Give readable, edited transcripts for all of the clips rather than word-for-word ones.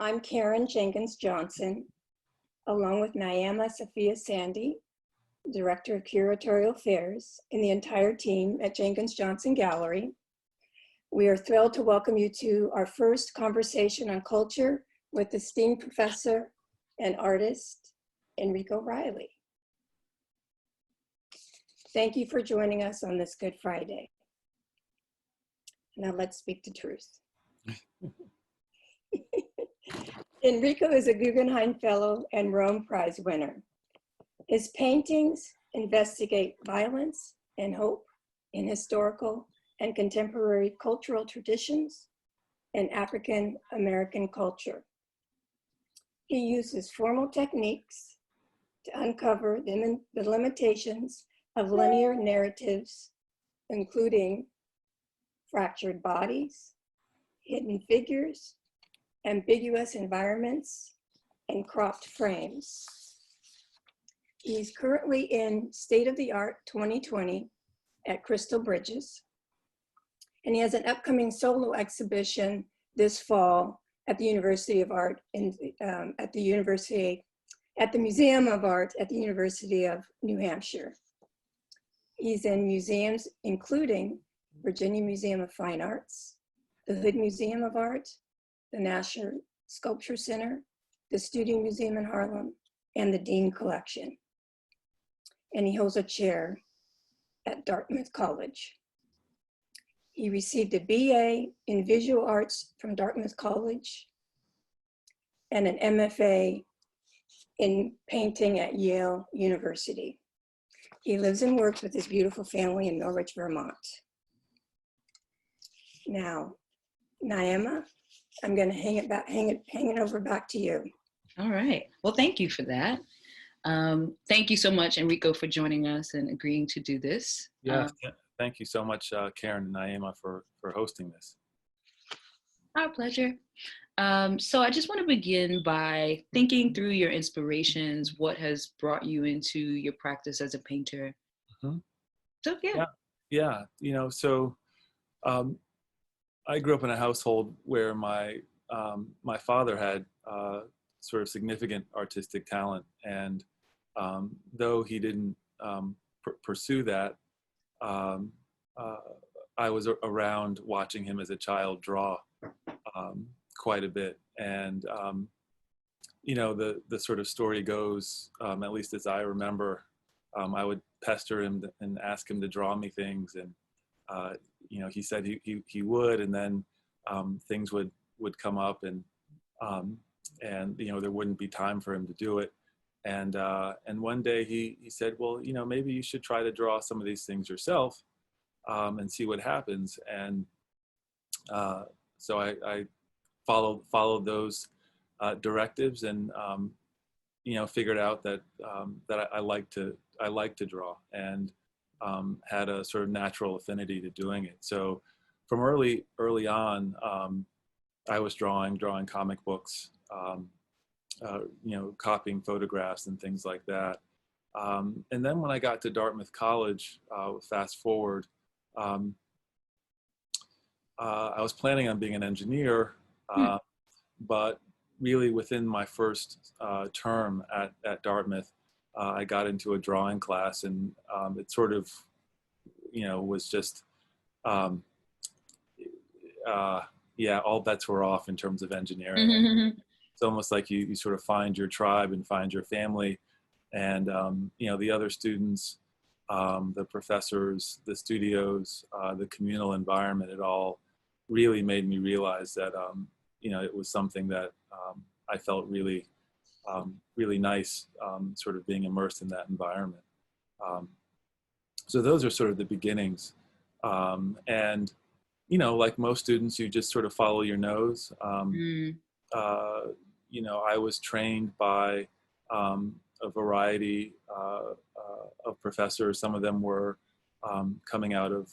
I'm Karen Jenkins-Johnson, along with Niama Safia Sandy, Director of Curatorial Affairs, and the entire team at Jenkins-Johnson Gallery. We are thrilled to welcome you to our first conversation on culture with esteemed professor and artist, Enrico Riley. Thank you for joining us on this Good Friday. Now let's speak the truth. Enrico is a Guggenheim Fellow and Rome Prize winner. His paintings investigate violence and hope in historical and contemporary cultural traditions and African American culture. He uses formal techniques to uncover the limitations of linear narratives, including fractured bodies, hidden figures, ambiguous environments, and cropped frames. He's currently in State of the Art 2020 at Crystal Bridges, and he has an upcoming solo exhibition this fall at the University of Art at the Museum of Art at the University of New Hampshire. He's in museums including Virginia Museum of Fine Arts, the Hood Museum of Art, the National Sculpture Center, the Studio Museum in Harlem, and the Dean Collection. And he holds a chair at Dartmouth College. He received a BA in Visual Arts from Dartmouth College and an MFA in painting at Yale University. He lives and works with his beautiful family in Norwich, Vermont. Now, Niama, I'm going to hang it over back to you. All right. Well, thank you for that. Thank you so much, Enrico, for joining us and agreeing to do this. Yeah, thank you so much, Karen and Niama, for hosting this. Our pleasure. So I just want to begin by thinking through your inspirations, what has brought you into your practice as a painter. Mm-hmm. So, yeah. Yeah. So I grew up in a household where my father had sort of significant artistic talent, and though he didn't pursue that, I was around watching him as a child draw quite a bit. And the sort of story goes, at least as I remember, I would pester him and ask him to draw me things, and he said he would, and then things would come up, and there wouldn't be time for him to do it. And one day he said, well, maybe you should try to draw some of these things yourself and see what happens. And so I followed those directives, and figured out that I like to draw, and had a sort of natural affinity to doing it. So from early on, I was drawing comic books, copying photographs and things like that. And then when I got to Dartmouth College, fast forward, I was planning on being an engineer, but really within my first term at Dartmouth, I got into a drawing class, and it sort of, was just, all bets were off in terms of engineering. Mm-hmm. It's almost like you sort of find your tribe and find your family, and the other students, the professors, the studios, the communal environment, it all really made me realize that it was something that I felt really nice, sort of being immersed in that environment. So those are sort of the beginnings, and like most students, you just sort of follow your nose. I was trained by a variety of professors. Some of them were coming out of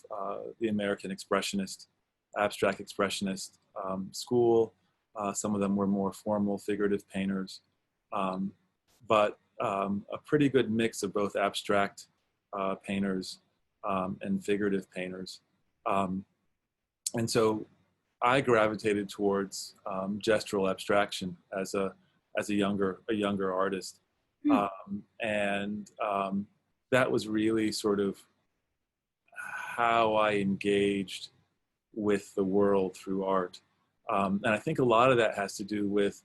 the American Expressionist, Abstract Expressionist school. Some of them were more formal, figurative painters, but a pretty good mix of both abstract painters and figurative painters. And so I gravitated towards gestural abstraction as a younger artist, and that was really sort of how I engaged with the world through art. And I think a lot of that has to do with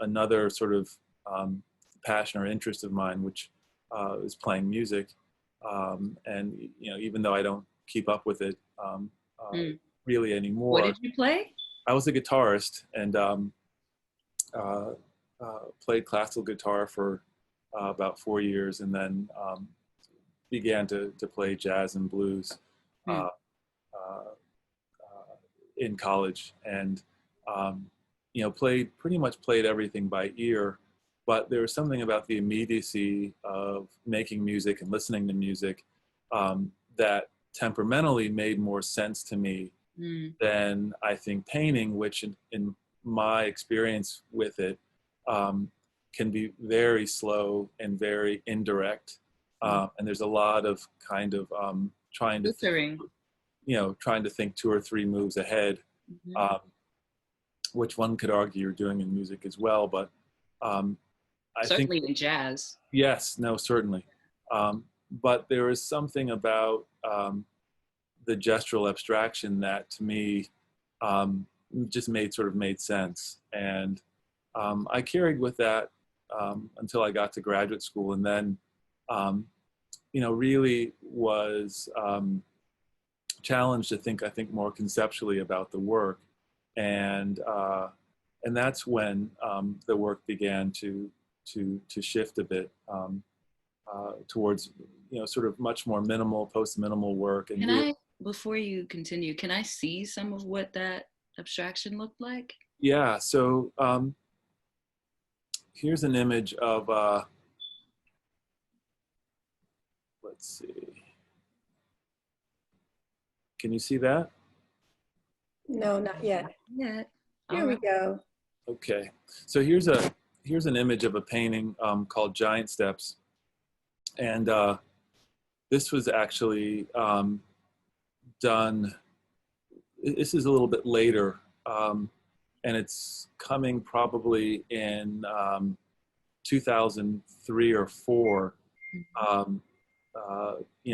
another sort of passion or interest of mine, which is playing music. And even though I don't keep up with it really anymore. What did you play? I was a guitarist and played classical guitar for about 4 years, and then began to play jazz and blues in college, and pretty much played everything by ear. But there was something about the immediacy of making music and listening to music that temperamentally made more sense to me than I think painting, which in my experience with it can be very slow and very indirect. And there's a lot of kind of trying to think 2 or 3 moves ahead, which one could argue you're doing in music as well. But I certainly think in jazz. Yes, no, certainly. But there is something about the gestural abstraction that to me just made sense. And I carried with that until I got to graduate school, and then really was challenged to think, I think, more conceptually about the work. And that's when the work began to shift a bit towards sort of much more minimal, post-minimal work. And before you continue, can I see some of what that abstraction looked like? Yeah, so here's an image of let's see, can you see that? No, not yet. Yeah. Here we go. Okay, so here's an image of a painting called Giant Steps, and this was actually done. This is a little bit later, and it's coming probably in 2003 or 4.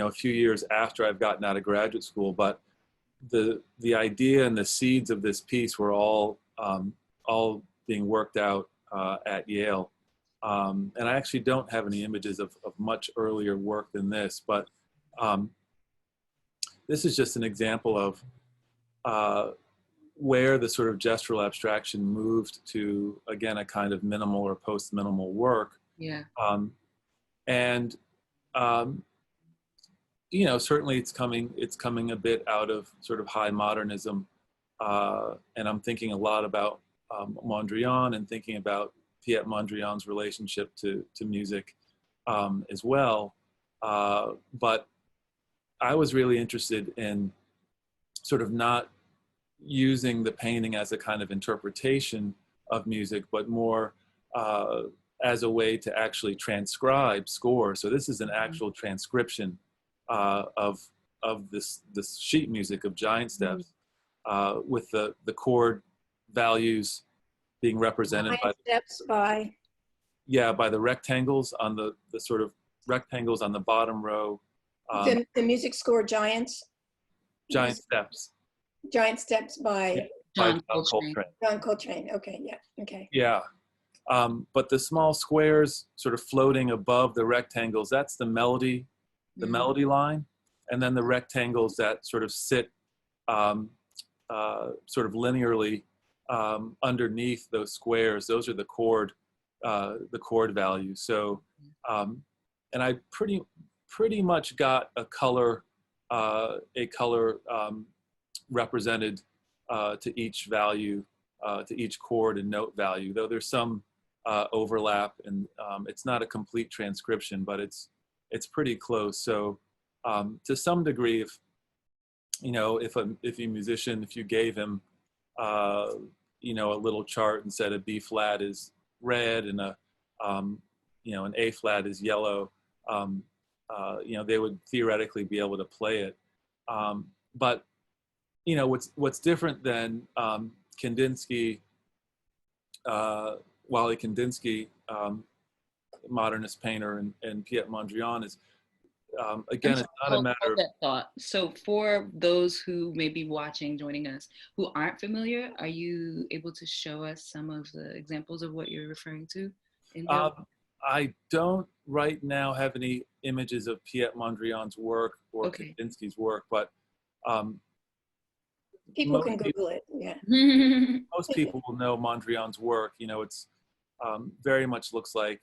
A few years after I've gotten out of graduate school, but the idea and the seeds of this piece were all being worked out at Yale. And I actually don't have any images of much earlier work than this, but this is just an example of where the sort of gestural abstraction moved to, again, a kind of minimal or post-minimal work. Yeah. Certainly it's coming a bit out of sort of high modernism. And I'm thinking a lot about Mondrian and thinking about Piet Mondrian's relationship to music as well. But I was really interested in sort of not using the painting as a kind of interpretation of music, but more as a way to actually transcribe score. So this is an actual transcription of this sheet music of Giant Steps, with the chord values being represented by the rectangles on the sort of rectangles on the bottom row. The music score Giant Steps. Giant Steps by John Coltrane. John Coltrane. Okay, yeah, okay. Yeah. But the small squares sort of floating above the rectangles, that's the melody line. And then the rectangles that sort of sit sort of linearly underneath those squares, those are the chord values. So, and I pretty much got a color represented to each value, to each chord and note value, though there's some overlap, and it's not a complete transcription, but it's pretty close. So to some degree, if a musician, if you gave him a little chart and said a B flat is red and an A flat is yellow, they would theoretically be able to play it. But you know, what's different than Kandinsky, Wally Kandinsky, modernist painter, and Piet Mondrian is, again, it's not a matter Hold of, that thought. So for those who may be watching, joining us, who aren't familiar, are you able to show us some of the examples of what you're referring to in your I don't right now have any images of Piet Mondrian's work or Okay. Kandinsky's work, but People can Google it, yeah. most people will know Mondrian's work. You know, it's very much looks like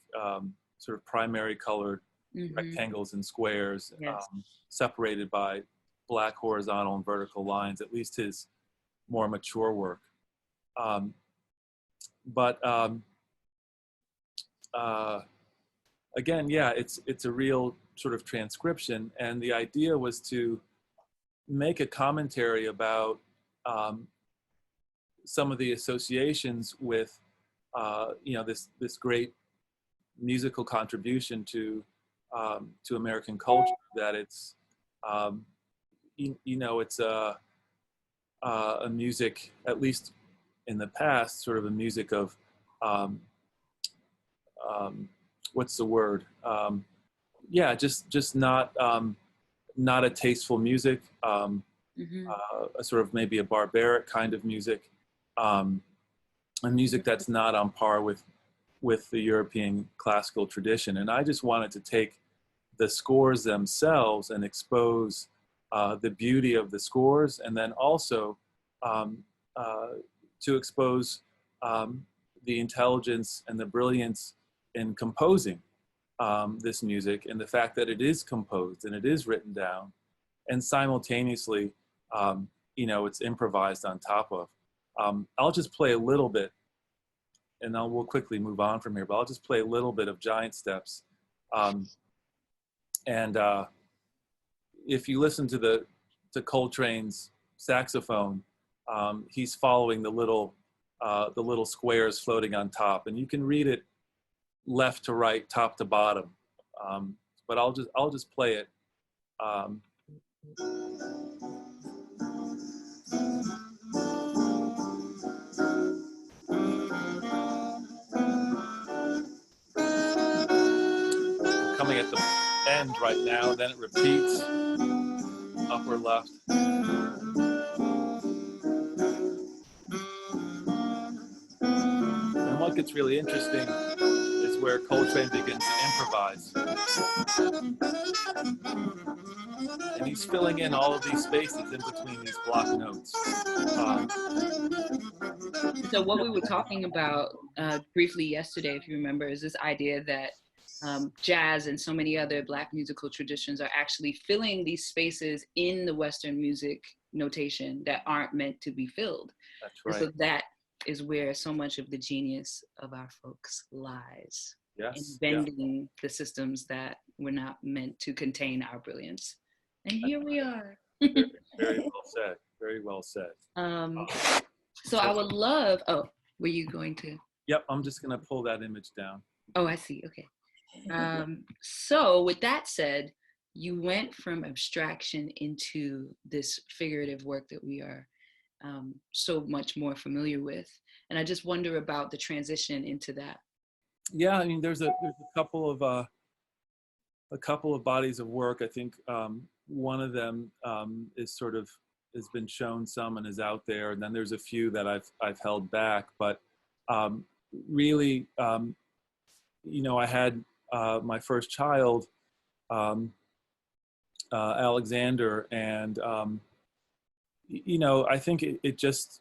sort of primary colored rectangles and squares, Yes. separated by black horizontal and vertical lines, at least his more mature work. Again, yeah, it's a real sort of transcription, and the idea was to make a commentary about some of the associations with you know, this great musical contribution to American culture, that it's you know, it's a music, at least in the past, sort of a music of what's the word? Yeah, just not not a tasteful music, a sort of maybe a barbaric kind of music, a music that's not on par with the European classical tradition. And I just wanted to take the scores themselves and expose the beauty of the scores, and then also to expose the intelligence and the brilliance in composing this music, and the fact that it is composed and it is written down, and simultaneously, you know, it's improvised on top of. I'll just play a little bit, and then we'll quickly move on from here, but I'll just play a little bit of Giant Steps. If you listen to Coltrane's saxophone, he's following the little squares floating on top, and you can read it left to right, top to bottom. But I'll just play it. Coming at the end right now, then it repeats, upper left. And what gets really interesting is where Coltrane begins to improvise. And he's filling in all of these spaces in between these block notes. So what we were talking about briefly yesterday, if you remember, is this idea that jazz and so many other Black musical traditions are actually filling these spaces in the Western music notation that aren't meant to be filled. That's right. And so that is where so much of the genius of our folks lies. Yes. In bending the systems that were not meant to contain our brilliance. And here we are. Very well said. Very well said. So I would love, oh, were you going to? Yep, I'm just going to pull that image down. Oh, I see. Okay. So with that said, you went from abstraction into this figurative work that we are so much more familiar with. And I just wonder about the transition into that. Yeah, I mean, there's a couple of bodies of work. I think one of them is sort of has been shown some and is out there, and then there's a few that I've held back. But really, you know, I had my first child, Alexander, and you know, I think it just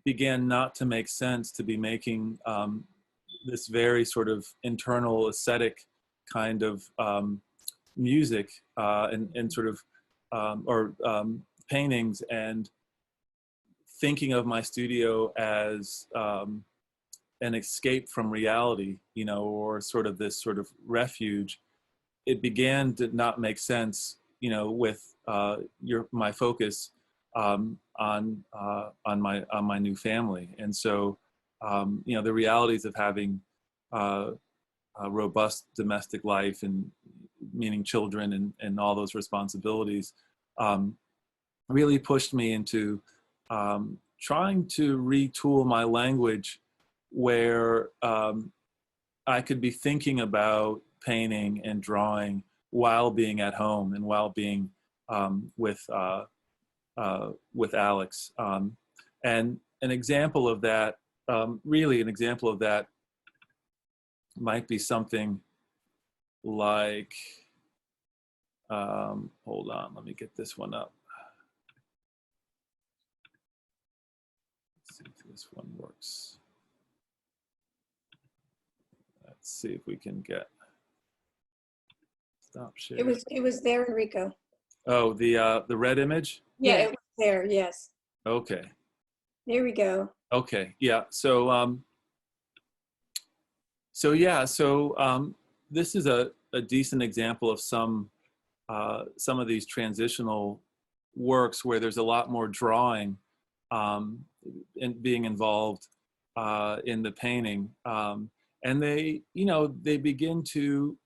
began not to make sense to be making this very sort of internal aesthetic kind of music and sort of paintings, and thinking of my studio as an escape from reality, you know, or sort of this sort of refuge. It began to not make sense, you know, with my focus on my new family. And so, you know, the realities of having a robust domestic life, and meaning children and all those responsibilities, really pushed me into trying to retool my language where I could be thinking about painting and drawing while being at home and while being with Alex. And an example of that, really an example of that might be something like, hold on, let me get this one up. Let's see if this one works. Let's see if we can get, stop sharing. It was there, Enrico. Oh, the red image? Yeah, Yeah. it was there, yes. Okay. There we go. Okay, yeah, so this is a decent example of some of these transitional works where there's a lot more drawing and being involved in the painting, and they begin to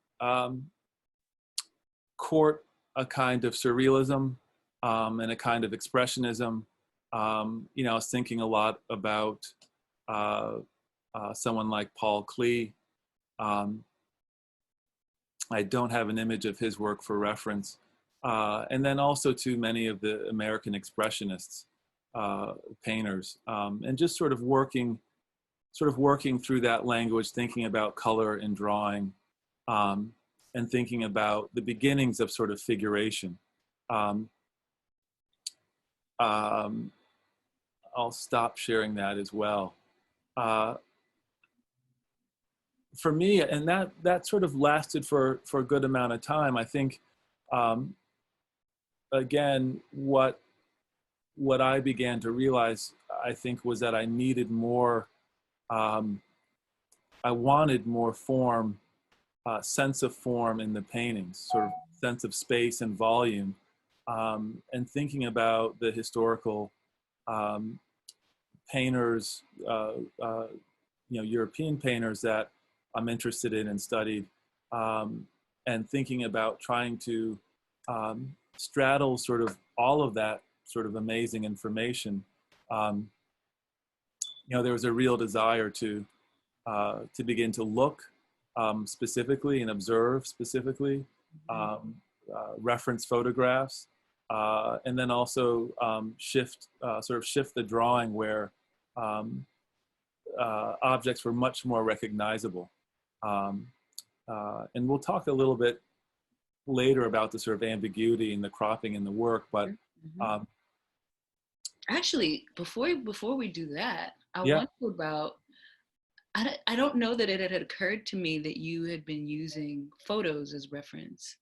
court a kind of surrealism and a kind of expressionism. I was thinking a lot about someone like Paul Klee. I don't have an image of his work for reference. And then also to many of the American expressionists, painters, and just sort of working through that language, thinking about color and drawing, and thinking about the beginnings of sort of figuration. I'll stop sharing that as well. For me, and that sort of lasted for a good amount of time. I think, again, what I began to realize, I think, was that I needed more, I wanted more form, sense of form in the paintings, sort of sense of space and volume, and thinking about the historical painters, European painters that I'm interested in and studied, and thinking about trying to straddle sort of all of that sort of amazing information. There was a real desire to begin to look specifically and observe specifically, reference photographs, and then also shift the drawing where objects were much more recognizable. And we'll talk a little bit later about the sort of ambiguity and the cropping in the work, but actually, before we do that, I yeah. wonder about, I don't know that it had occurred to me that you had been using photos as reference.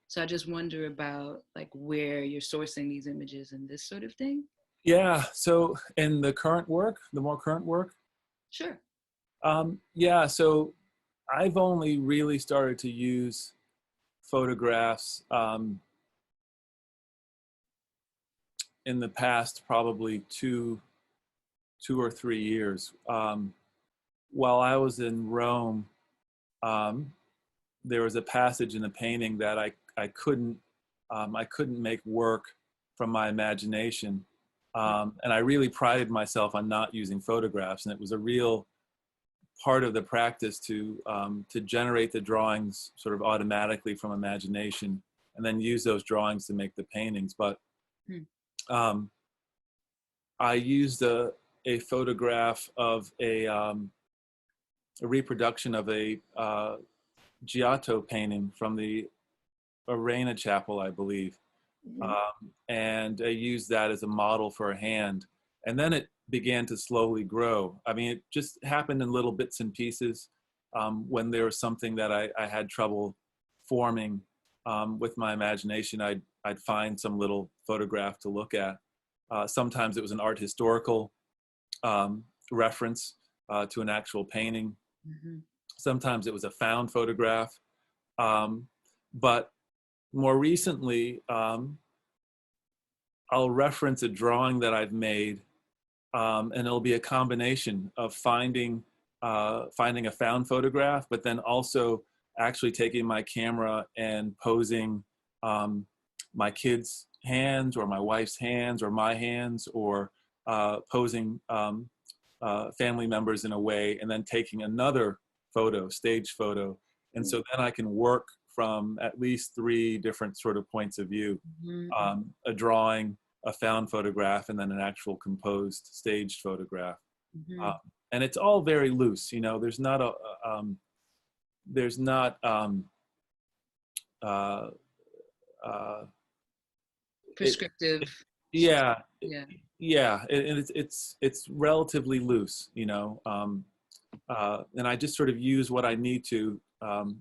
So I just wonder about like where you're sourcing these images and this sort of thing. Yeah, so in the current work, the more current work? Sure. Yeah, so I've only really started to use photographs in the past probably two or 3 years. While I was in Rome, there was a passage in the painting that I couldn't make work from my imagination, and I really prided myself on not using photographs, and it was a real part of the practice to generate the drawings sort of automatically from imagination, and then use those drawings to make the paintings. But I used a photograph of a reproduction of a Giotto painting from the Arena Chapel, I believe. And I used that as a model for a hand. And then it began to slowly grow. I mean, it just happened in little bits and pieces. When there was something that I had trouble forming with my imagination, I'd find some little photograph to look at. Sometimes it was an art historical reference to an actual painting. Sometimes it was a found photograph. But more recently, I'll reference a drawing that I've made, and it'll be a combination of finding a found photograph, but then also actually taking my camera and posing my kids' hands or my wife's hands or my hands, or posing family members in a way, and then taking another photo, stage photo. And so then I can work from at least 3 different sort of points of view, a drawing, a found photograph, and then an actual composed staged photograph. And it's all very loose, you know, there's not prescriptive. Yeah. Yeah. Yeah. And it's relatively loose, you know, and I just sort of use what I need to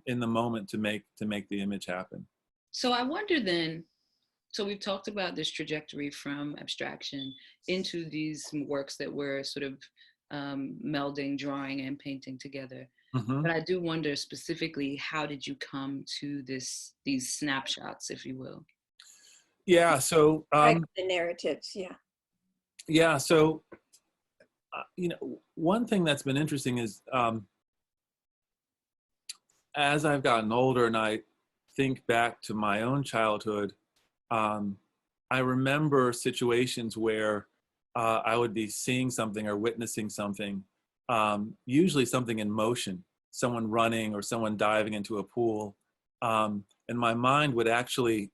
in the moment to make the image happen. So I wonder then, so we've talked about this trajectory from abstraction into these works that we're sort of melding drawing and painting together. But I do wonder specifically, how did you come to these snapshots, if you will? Yeah, so the narratives, yeah. Yeah, so you know, one thing that's been interesting is as I've gotten older and I think back to my own childhood, I remember situations where I would be seeing something or witnessing something, usually something in motion, someone running or someone diving into a pool, and my mind would actually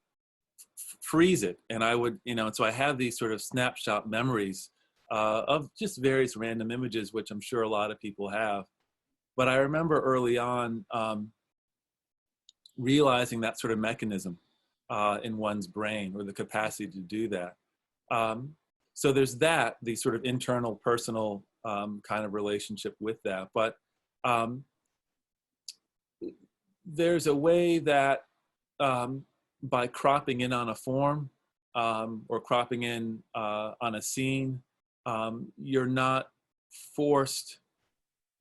freeze it, and I would, you know, and so I have these sort of snapshot memories of just various random images, which I'm sure a lot of people have. But I remember early on realizing that sort of mechanism in one's brain, or the capacity to do that. So there's that, the sort of internal, personal kind of relationship with that. But there's a way that by cropping in on a form or cropping in on a scene, you're not forced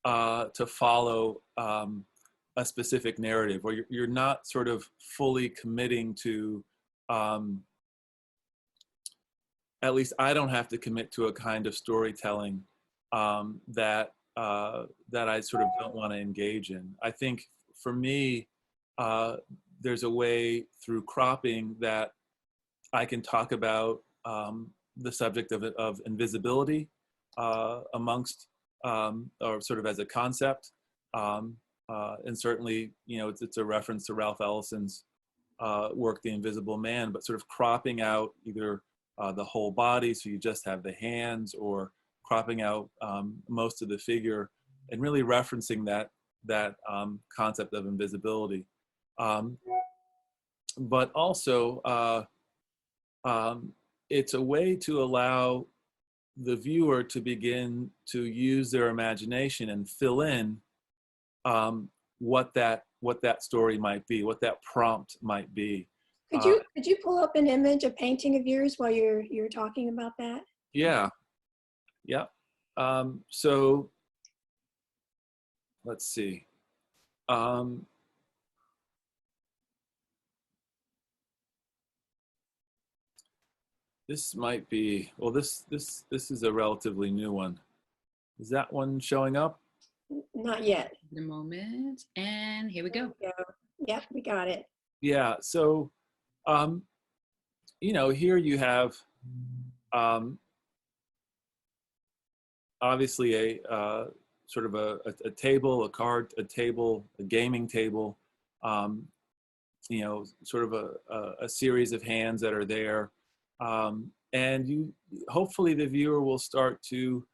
to follow a specific narrative, or you're not sort of fully committing to, at least I don't have to commit to a kind of storytelling that I sort of don't want to engage in. I think for me, there's a way through cropping that I can talk about the subject of invisibility amongst, or sort of as a concept. And certainly, you know, it's a reference to Ralph Ellison's work, The Invisible Man, but sort of cropping out either the whole body, so you just have the hands, or cropping out most of the figure, and really referencing that concept of invisibility. But also, it's a way to allow the viewer to begin to use their imagination and fill in what that story might be, what that prompt might be. Could you pull up an image, a painting of yours, while you're talking about that? Yeah. So let's see. This might be, well, this is a relatively new one. Is that one showing up? Not yet. In a moment, and here we go. Yep, we got it. Yeah, so, you know, here you have obviously a sort of a table, a table, a gaming table, you know, sort of a series of hands that are there. And hopefully the viewer will start to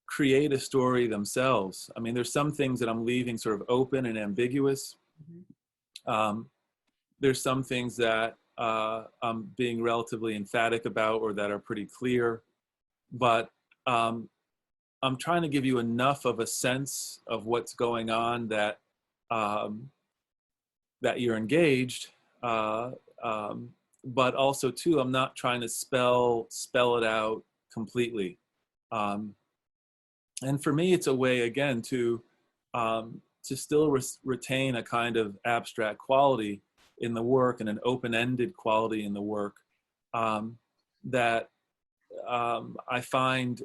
create a story themselves. I mean, there's some things that I'm leaving sort of open and ambiguous. There's some things that I'm being relatively emphatic about, or that are pretty clear. But I'm trying to give you enough of a sense of what's going on that that you're engaged. But also too, I'm not trying to spell it out completely. And for me, it's a way, again, to still retain a kind of abstract quality in the work, and an open-ended quality in the work that I find,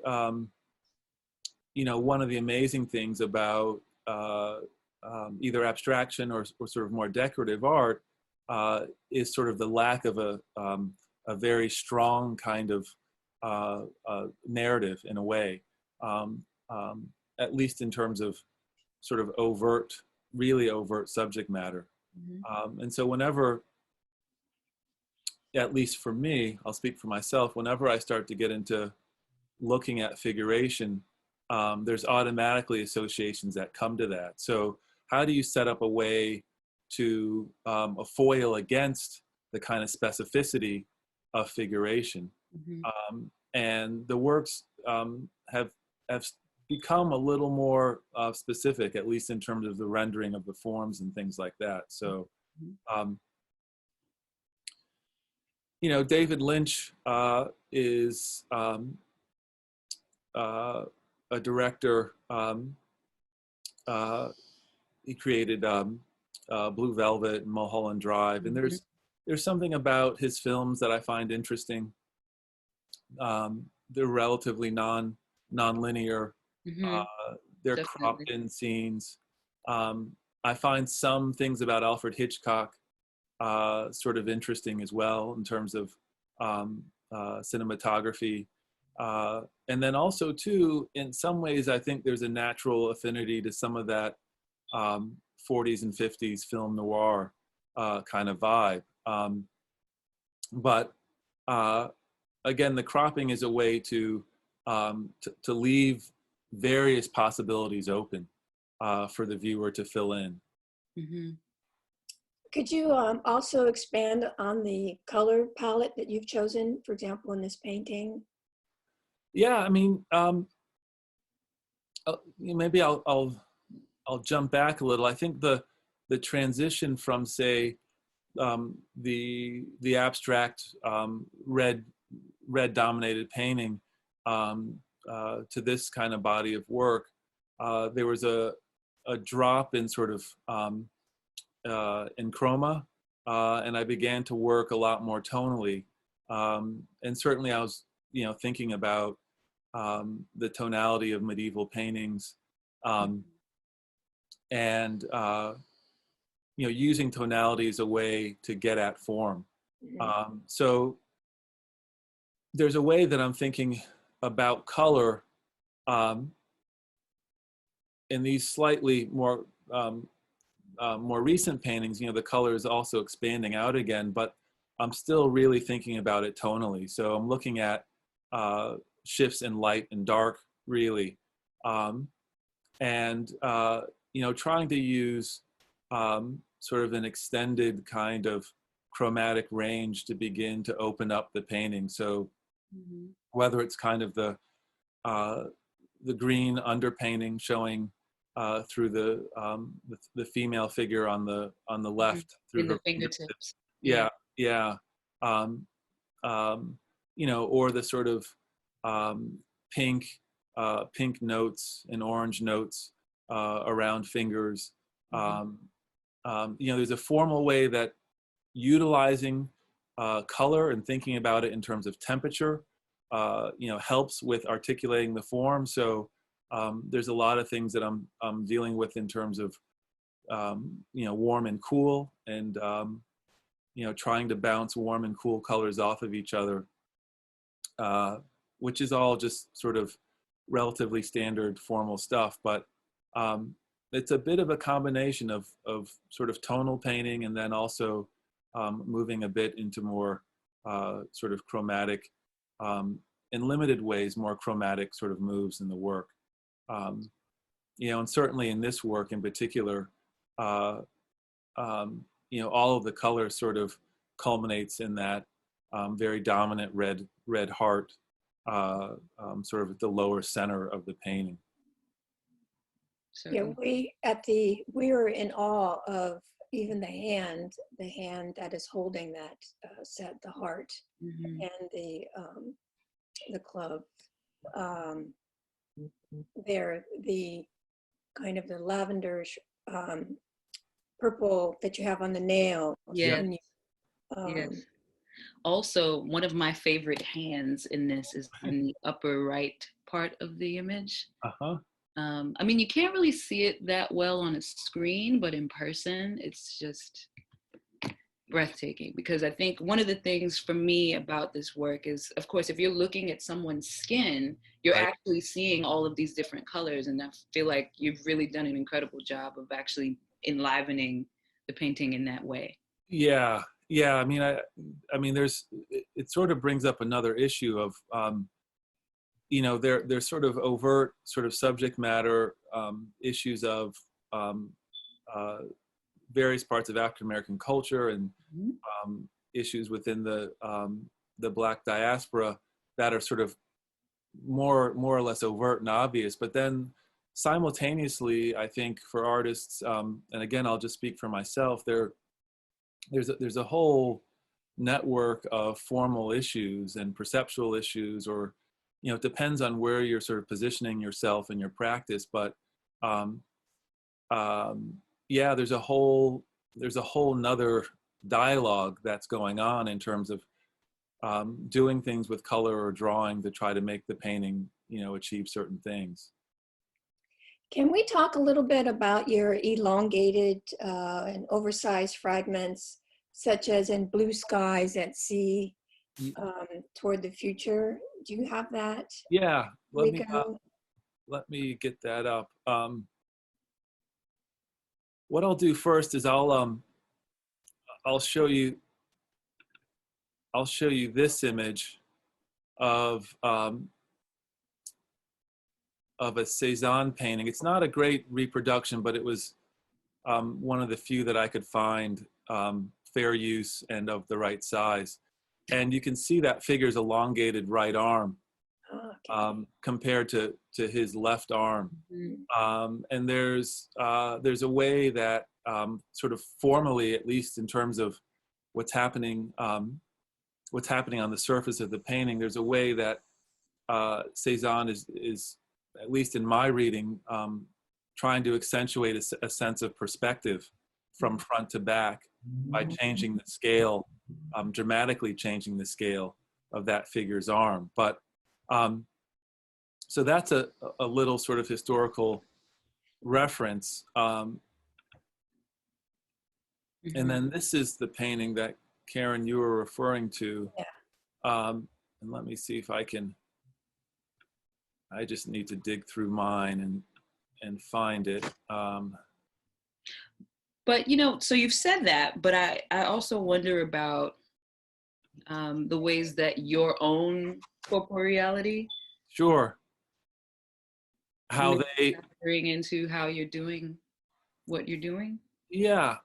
you know, one of the amazing things about either abstraction or sort of more decorative art is sort of the lack of a very strong kind of narrative in a way, at least in terms of sort of overt, really overt subject matter. And so whenever, at least for me, I'll speak for myself, whenever I start to get into looking at figuration, there's automatically associations that come to that. So how do you set up a way to a foil against the kind of specificity of figuration? And the works have become a little more specific, at least in terms of the rendering of the forms and things like that. So, you know, David Lynch is a director. He created Blue Velvet and Mulholland Drive, and there's something about his films that I find interesting. They're relatively non-linear. They're Definitely. cropped in scenes. I find some things about Alfred Hitchcock sort of interesting as well in terms of cinematography. And then also too, in some ways, I think there's a natural affinity to some of that 40s and 50s film noir kind of vibe. But again, the cropping is a way to leave various possibilities open for the viewer to fill in. Could you also expand on the color palette that you've chosen, for example, in this painting? Yeah, I mean, maybe I'll jump back a little. I think the transition from, say, the abstract red dominated painting to this kind of body of work, there was a drop in sort of in chroma, and I began to work a lot more tonally. And certainly I was, you know, thinking about the tonality of medieval paintings, and you know, using tonality as a way to get at form. So there's a way that I'm thinking about color in these slightly more recent paintings. You know, the color is also expanding out again, but I'm still really thinking about it tonally. So I'm looking at shifts in light and dark, really, and you know, trying to use sort of an extended kind of chromatic range to begin to open up the painting. So whether it's kind of the green underpainting showing through the female figure on the left through her fingertips. Yeah. You know, or the sort of pink notes and orange notes around fingers. You know, there's a formal way that utilizing color and thinking about it in terms of temperature, you know, helps with articulating the form. So there's a lot of things that I'm dealing with in terms of, you know, warm and cool, and you know, trying to bounce warm and cool colors off of each other, which is all just sort of relatively standard formal stuff. But it's a bit of a combination of sort of tonal painting, and then also moving a bit into more sort of chromatic, in limited ways, more chromatic sort of moves in the work. You know, and certainly in this work in particular, you know, all of the color sort of culminates in that very dominant red heart, sort of at the lower center of the painting. Yeah, we were in awe of even the hand that is holding that set, the heart, and the club. There, the kind of the lavender purple that you have on the nail. Yeah. Yes. Also, one of my favorite hands in this is in the upper right part of the image. I mean, you can't really see it that well on a screen, but in person, it's just, breathtaking, because I think one of the things for me about this work is, of course, if you're looking at someone's skin, you're Right. actually seeing all of these different colors. And I feel like you've really done an incredible job of actually enlivening the painting in that way. Yeah, yeah. I mean, it sort of brings up another issue of, there's sort of overt sort of subject matter issues of uh, various parts of African American culture and issues within the Black diaspora that are sort of more or less overt and obvious. But then simultaneously, I think for artists, and again, I'll just speak for myself, there's a whole network of formal issues and perceptual issues, or it depends on where you're sort of positioning yourself in your practice. But yeah, there's a whole nother dialogue that's going on in terms of doing things with color or drawing to try to make the painting achieve certain things. Can we talk a little bit about your elongated and oversized fragments, such as in Blue Skies at Sea, Toward the Future? Do you have that? Yeah, let me get that up. What I'll do first is I'll show you this image of a Cézanne painting. It's not a great reproduction, but it was one of the few that I could find fair use and of the right size. And you can see that figure's elongated right arm compared to his left arm. And there's a way that sort of formally, at least in terms of what's happening on the surface of the painting, there's a way that Cézanne is, at least in my reading, trying to accentuate a sense of perspective from front to back by changing the scale, dramatically changing the scale of that figure's arm. But so that's a little sort of historical reference. And then this is the painting that Karen, you were referring to. Yeah. And let me see if I just need to dig through mine and find it. But, so you've said that, but I also wonder about the ways that your own corporeality. Sure. How they bring into how you're doing what you're doing. Yeah.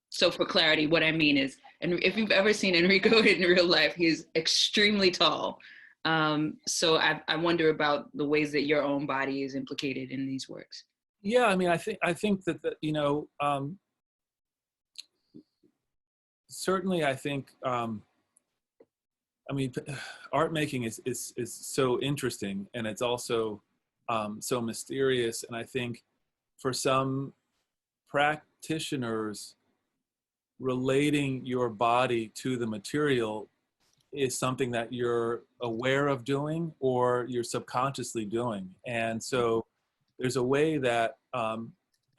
So for clarity, what I mean is, and if you've ever seen Enrico in real life, he is extremely tall. So I wonder about the ways that your own body is implicated in these works. Yeah, I mean, I think that certainly I think, I mean, art making is so interesting, and it's also so mysterious. And I think for some practitioners, relating your body to the material is something that you're aware of doing or you're subconsciously doing. And so there's a way that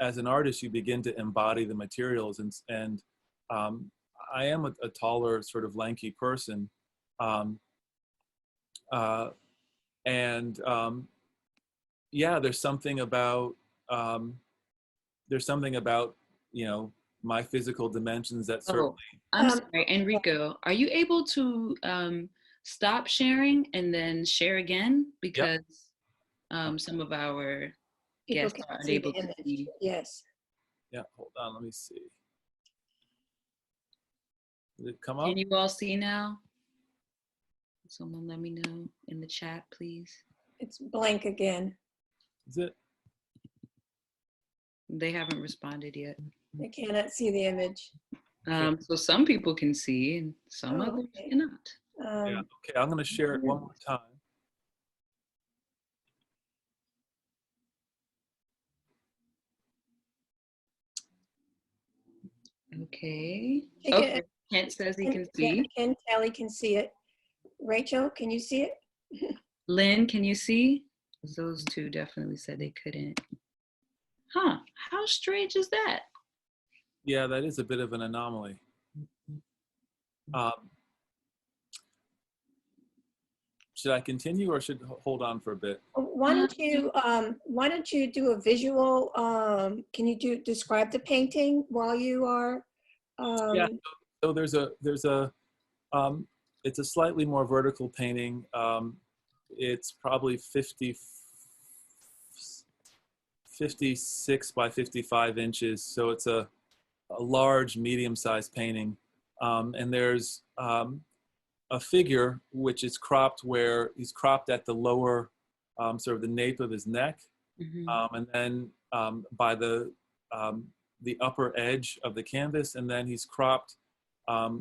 as an artist, you begin to embody the materials. And I am a taller, sort of lanky person. Yeah, there's something about, my physical dimensions that certainly. I'm sorry, Enrico, are you able to stop sharing and then share again? Because some of our guests are unable to see. Yes. Yeah, hold on, let me see. Did it come up? Can you all see now? Someone let me know in the chat, please. It's blank again. Is it? They haven't responded yet. I cannot see the image. So some people can see and some others cannot. Yeah, okay, I'm gonna share it one more time. Okay. Okay. Kent says he can see. Yeah, Ken Tally can see it. Rachel, can you see it? Lynn, can you see? Those two definitely said they couldn't. Huh, how strange is that? Yeah, that is a bit of an anomaly. Um, should I continue or should hold on for a bit? Why don't you do a visual, can you describe the painting while you are? Yeah, so it's a slightly more vertical painting. It's probably 56 by 55 inches. So it's a large, medium-sized painting. And there's a figure which is cropped where he's cropped at the lower, sort of the nape of his neck. And then by the upper edge of the canvas, and then he's cropped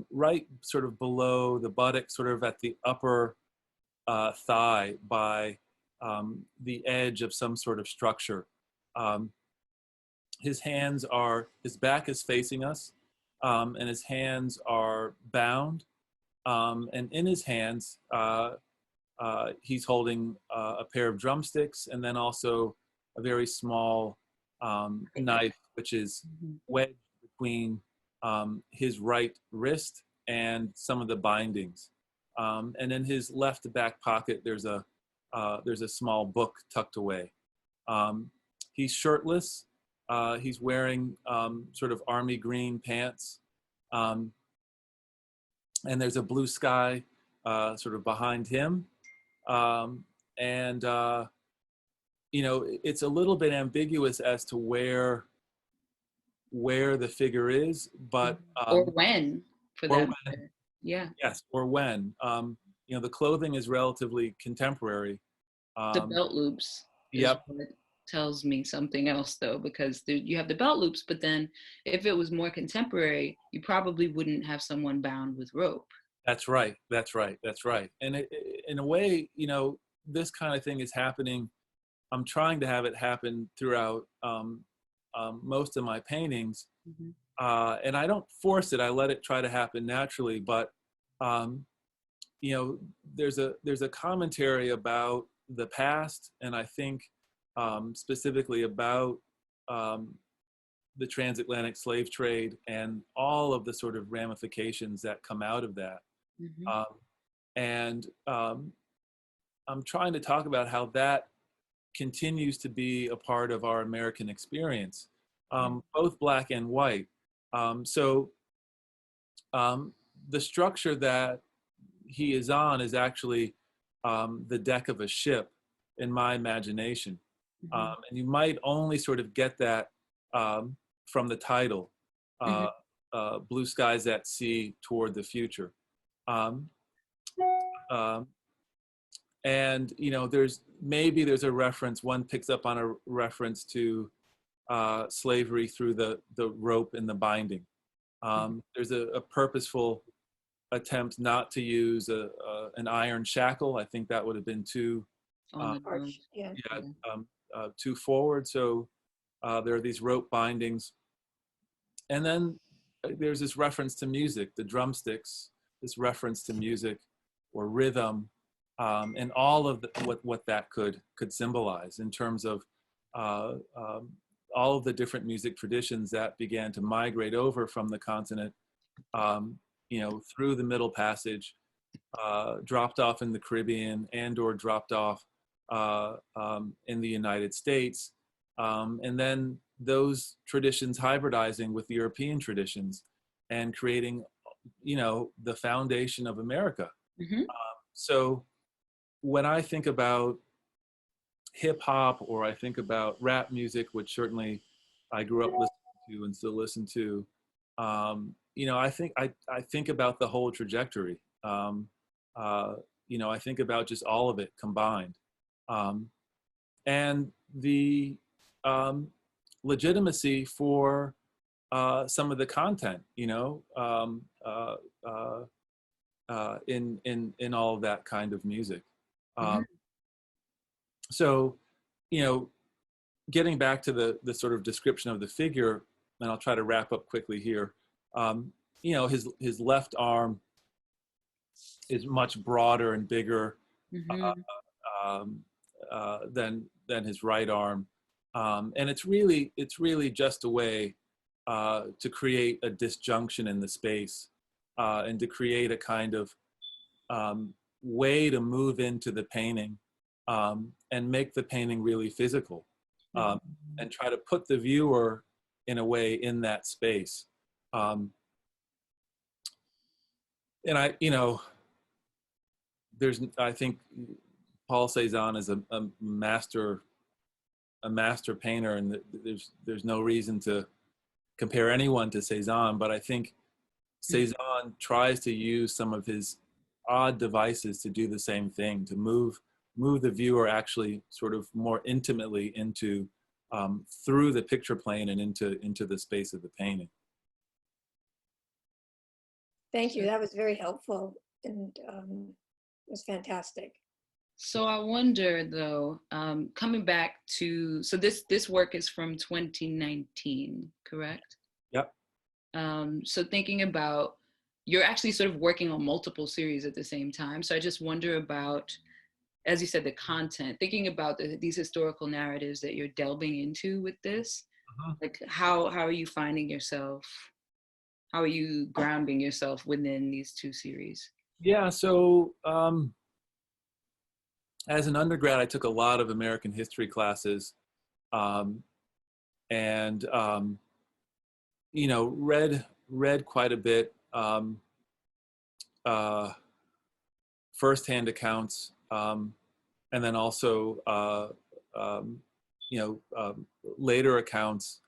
right sort of below the buttock, sort of at the upper thigh by the edge of some sort of structure. His back is facing us, and his hands are bound. And in his hands, he's holding a pair of drumsticks and then also a very small knife, which is wedged between his right wrist and some of the bindings. And in his left back pocket, there's a small book tucked away. He's shirtless. He's wearing sort of army green pants. And there's a blue sky sort of behind him. You know, it's a little bit ambiguous as to where the figure is, but or when, for that matter. Yeah. Yes, or when. You know, the clothing is relatively contemporary. The belt loops. Yep. What tells me something else, though, because you have the belt loops, but then if it was more contemporary, you probably wouldn't have someone bound with rope. That's right. That's right. That's right. And in a way, you know, this kind of thing is happening. I'm trying to have it happen throughout most of my paintings. And I don't force it. I let it try to happen naturally. But, you know, there's a commentary about the past, and I think specifically about the transatlantic slave trade and all of the sort of ramifications that come out of that. I'm trying to talk about how that continues to be a part of our American experience, both black and white. So the structure that he is on is actually the deck of a ship in my imagination. And you might only sort of get that from the title, Blue Skies at Sea Toward the Future. And, you know, there's a reference, one picks up on a reference to slavery through the rope and the binding. There's a purposeful attempt not to use an iron shackle. I think that would have been too too forward. So there are these rope bindings. And then there's this reference to music, the drumsticks, this reference to music or rhythm, and all of what that could symbolize in terms of all of the different music traditions that began to migrate over from the continent, you know, through the Middle Passage, dropped off in the Caribbean and/or dropped off in the United States, and then those traditions hybridizing with the European traditions and creating, you know, the foundation of America. So when I think about hip hop, or I think about rap music, which certainly I grew up listening to and still listen to, you know, I think about the whole trajectory. You know, I think about just all of it combined, and the legitimacy for some of the content, you know, in all of that kind of music. So, you know, getting back to the sort of description of the figure, and I'll try to wrap up quickly here. You know, his left arm is much broader and bigger than his right arm, and it's really just a way to create a disjunction in the space. and to create a kind of way to move into the painting and make the painting really physical, and try to put the viewer in a way in that space. And I think Paul Cézanne is a master painter, and there's no reason to compare anyone to Cézanne, but I think Cézanne tries to use some of his odd devices to do the same thing, to move the viewer actually sort of more intimately into through the picture plane and into the space of the painting. Thank you. That was very helpful, and it was fantastic. So I wonder though, coming back to, so this work is from 2019, correct? Yep. So thinking about, you're actually sort of working on multiple series at the same time. So I just wonder about, as you said, the content, thinking about these historical narratives that you're delving into with this, like how are you finding yourself? How are you grounding yourself within these two series? Yeah, so as an undergrad, I took a lot of American history classes, and read quite a bit, firsthand accounts, and then also later accounts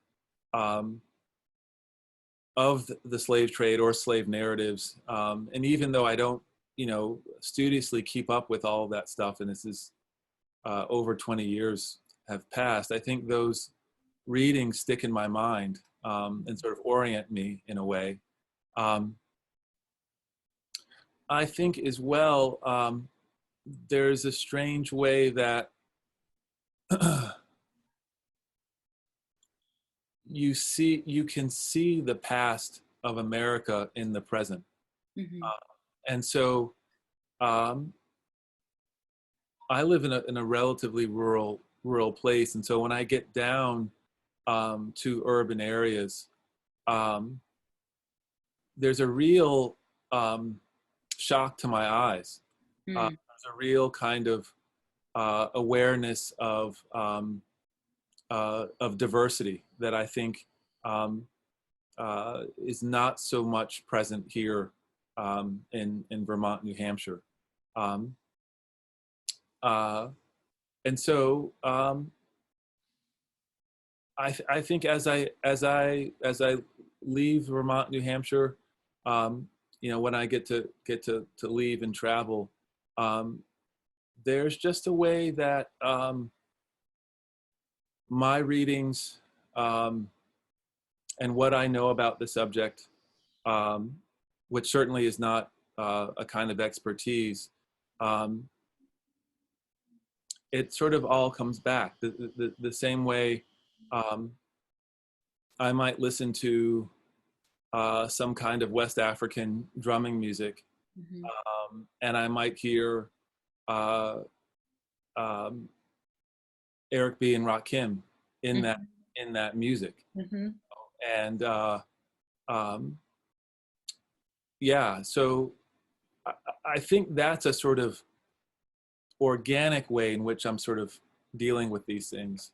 of the slave trade or slave narratives. And even though I don't, studiously keep up with all of that stuff, and this is over 20 years have passed, I think those readings stick in my mind and sort of orient me in a way. I think as well, there's a strange way that you can see the past of America in the present. And so I live in a relatively rural place, and so when I get down to urban areas, there's a real shock to my eyes. There's a real kind of awareness of diversity that I think is not so much present here in Vermont, New Hampshire. And so I think as I leave Vermont, New Hampshire, when I get to leave and travel, there's just a way that my readings and what I know about the subject, which certainly is not a kind of expertise, it sort of all comes back the same way. I might listen to some kind of West African drumming music, and I might hear Eric B. and Rakim in that music, and yeah. So I think that's a sort of organic way in which I'm sort of dealing with these things.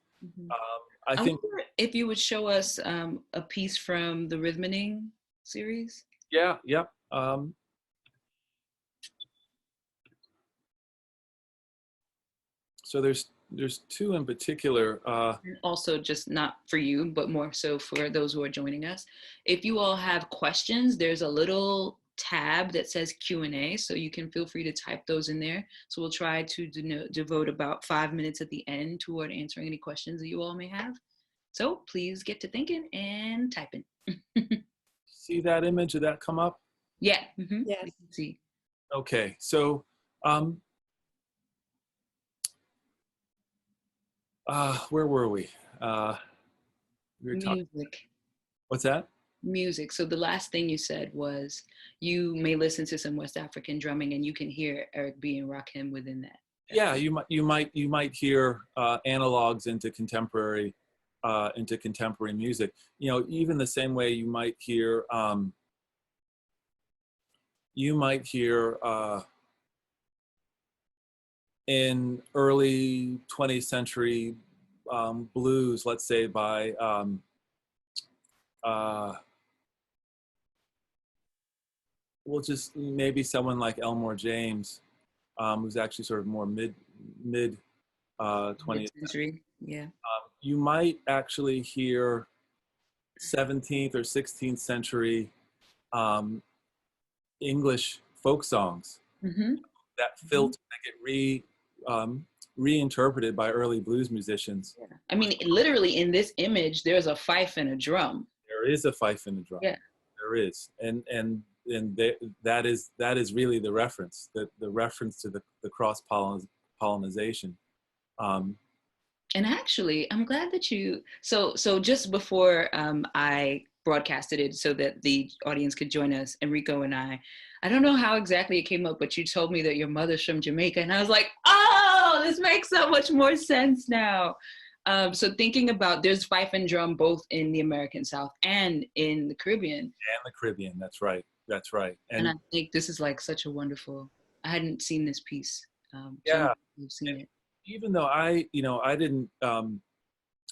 I think wonder if you would show us a piece from the Rhythmening series. Yeah. So there's two in particular. Also, just not for you, but more so for those who are joining us. If you all have questions, there's a little tab that says Q&A, so you can feel free to type those in there. So we'll try to devote about 5 minutes at the end toward answering any questions that you all may have. So please get to thinking and typing. See that image? Did that come up? Yeah. Yes. You can see. Okay. So where were we? We were talking. Music. What's that? Music. So the last thing you said was you may listen to some West African drumming and you can hear Eric B. and Rakim within that. Yeah, you might hear analogs into contemporary music. Even the same way you might hear you might hear in early 20th century blues, let's say by well, just maybe someone like Elmore James, who's actually sort of more mid 20th century. Yeah. You might actually hear 17th or 16th century English folk songs that filter, that get reinterpreted by early blues musicians. Yeah. I mean, literally in this image, there's a fife and a drum. There is a fife and a drum. Yeah. There is, that is really the reference, the reference to the cross pollination. And actually, I'm glad that you, so just before I broadcasted it so that the audience could join us, Enrico and I don't know how exactly it came up, but you told me that your mother's from Jamaica. And I was like, oh, this makes so much more sense now. So thinking about, there's fife and drum both in the American South and in the Caribbean. And the Caribbean, that's right. That's right. And I think this is like such a wonderful, I hadn't seen this piece. Yeah. You've seen it. Even though I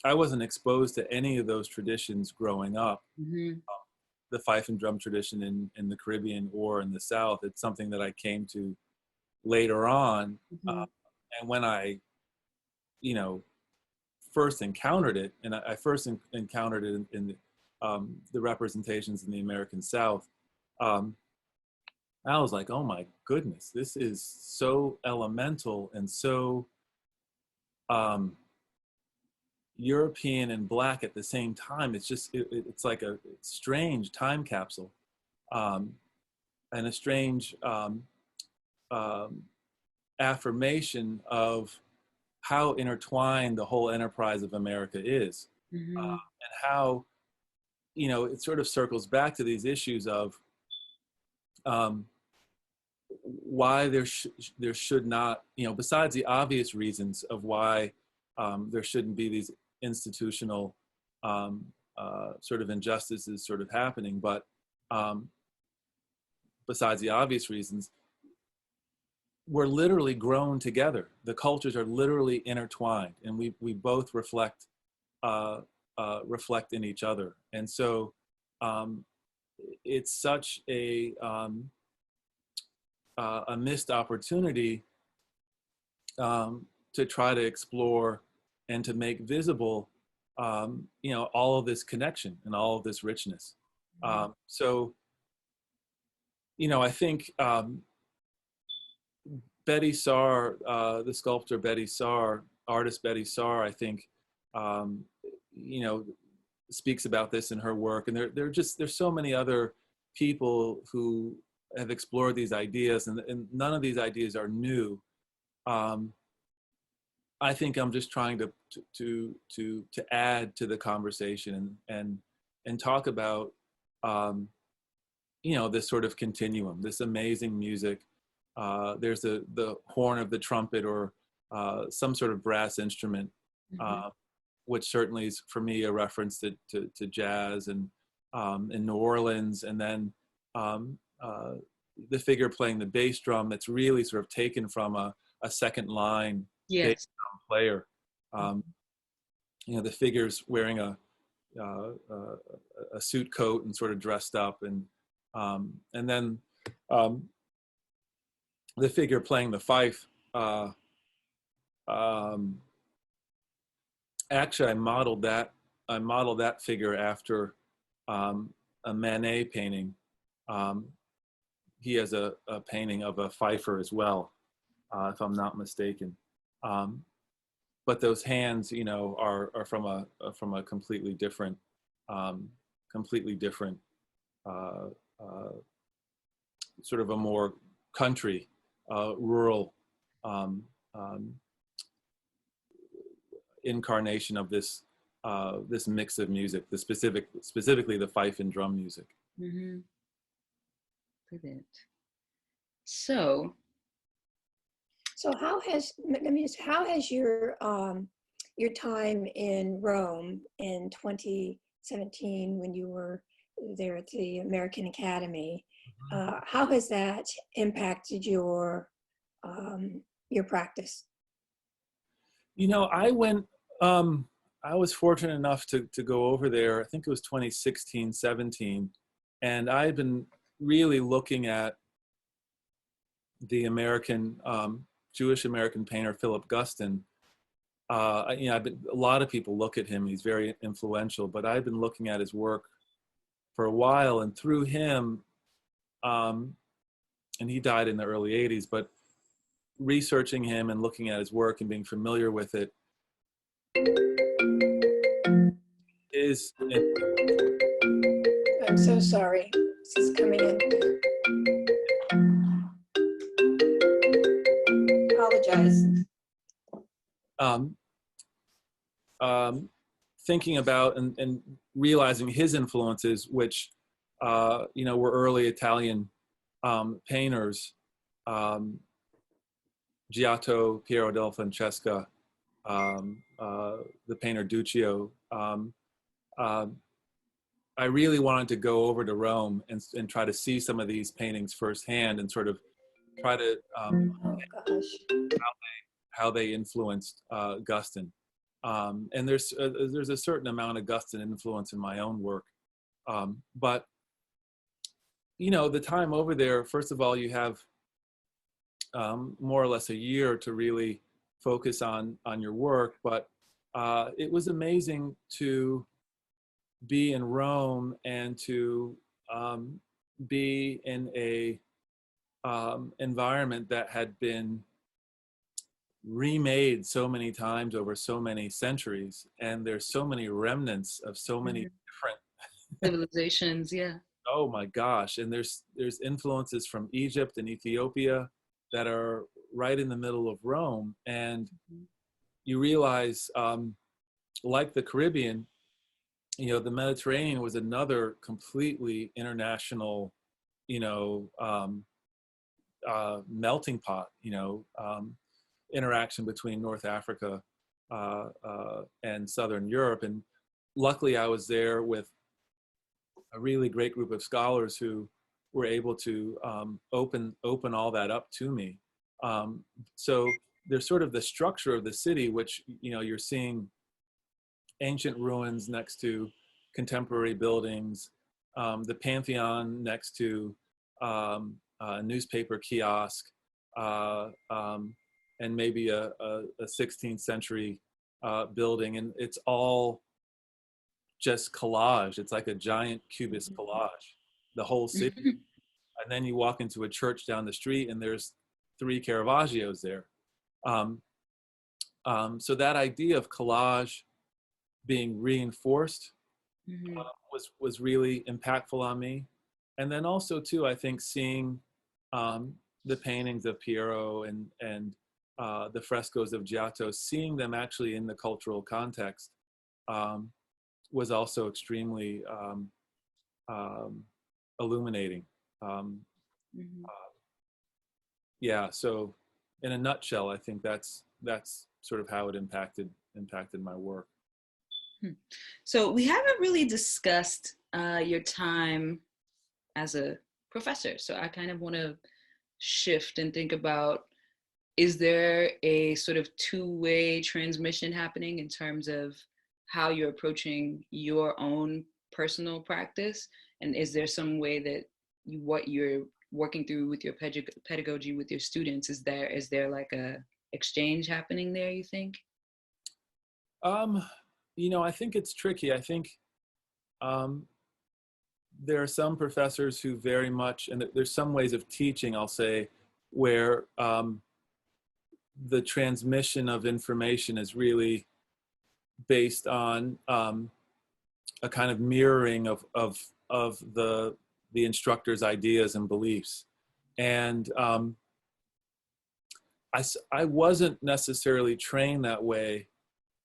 wasn't exposed to any of those traditions growing up, the fife and drum tradition in the Caribbean or in the South, it's something that I came to later on. And when I, first encountered it, and I first encountered it in the representations in the American South, I was like, oh my goodness, this is so elemental and so European and Black at the same time. It's just, it's like a strange time capsule, and a strange affirmation of how intertwined the whole enterprise of America is, and how, it sort of circles back to these issues of why there should not, besides the obvious reasons of why there shouldn't be these institutional sort of injustices sort of happening, but besides the obvious reasons, we're literally grown together. The cultures are literally intertwined, and we both reflect in each other. And so it's such a missed opportunity to try to explore and to make visible, all of this connection and all of this richness. So, I think Betty Saar, the sculptor Betty Saar, artist Betty Saar, I think, speaks about this in her work. And there's so many other people who have explored these ideas, and none of these ideas are new. I think I'm just trying to add to the conversation and talk about this sort of continuum, this amazing music. There's the horn of the trumpet or some sort of brass instrument, which certainly is for me a reference to jazz and in New Orleans, and then the figure playing the bass drum that's really sort of taken from a second line bass drum player. The figure's wearing a suit coat and sort of dressed up, and then the figure playing the fife. Actually, I modeled that figure after a Manet painting. He has a painting of a fifer as well, if I'm not mistaken. But those hands, are from a completely different, sort of a more country, rural incarnation of this mix of music, specifically the fife and drum music. Brilliant. So how has your time in Rome in 2017, when you were there at the American Academy, How has that impacted your practice? You know, I was fortunate enough to go over there, I think it was 2016, 17, and I had been really looking at the American, Jewish American painter, Philip Guston. You know, a lot of people look at him, he's very influential, but I've been looking at his work for a while, and through him, and he died in the early 80s, but researching him and looking at his work and being familiar with it is. I'm so sorry. This is coming in. Apologize. Um, Thinking about and realizing his influences, which you know, were early Italian painters, Giotto, Piero della Francesca, the painter Duccio. I really wanted to go over to Rome and try to see some of these paintings firsthand and sort of try to Oh gosh. how they influenced Guston. And there's a certain amount of Guston influence in my own work. But, you know, the time over there, first of all, you have more or less a year to really focus on your work. But it was amazing to be in Rome and to be in a environment that had been remade so many times over so many centuries, and there's so many remnants of so many different civilizations. Yeah. Oh my gosh. And there's influences from Egypt and Ethiopia that are right in the middle of Rome, and you realize like the Caribbean, you know, the Mediterranean was another completely international, you know, melting pot, you know, interaction between North Africa and Southern Europe. And luckily I was there with a really great group of scholars who were able to open all that up to me. So there's sort of the structure of the city, which, you know, you're seeing ancient ruins next to contemporary buildings, the Pantheon next to a newspaper kiosk, and maybe a 16th century building, and it's all just collage. It's like a giant cubist collage, the whole city. And then you walk into a church down the street and there's 3 Caravaggios there. So that idea of collage being reinforced was really impactful on me. And then also too, I think seeing the paintings of Piero and the frescoes of Giotto, seeing them actually in the cultural context was also extremely illuminating. Yeah, so in a nutshell, I think that's sort of how it impacted my work. So we haven't really discussed your time as a professor. So I kind of want to shift and think about, is there a sort of two-way transmission happening in terms of how you're approaching your own personal practice? And is there some way that what you're working through with your pedagogy with your students, is there like a exchange happening there, you think? You know, I think it's tricky. I think there are some professors who very much, and there's some ways of teaching, I'll say, where the transmission of information is really based on a kind of mirroring of the instructor's ideas and beliefs. And I wasn't necessarily trained that way.